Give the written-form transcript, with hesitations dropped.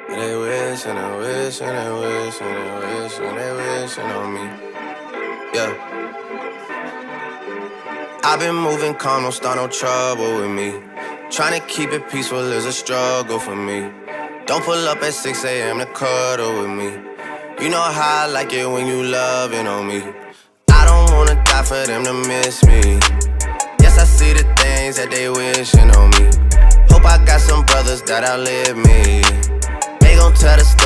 They wish and they wish and they wish and they wish and they wishing on me. Yeah. I've been moving calm, don't start no trouble with me. Trying to keep it peaceful is a struggle for me. Don't pull up at 6 a.m. to cuddle with me. You know how I like it when you loving on me. I don't wanna die for them to miss me. Yes, I see the things that they wishing on me. Hope I got some brothers that outlive me. They gon' tell the story.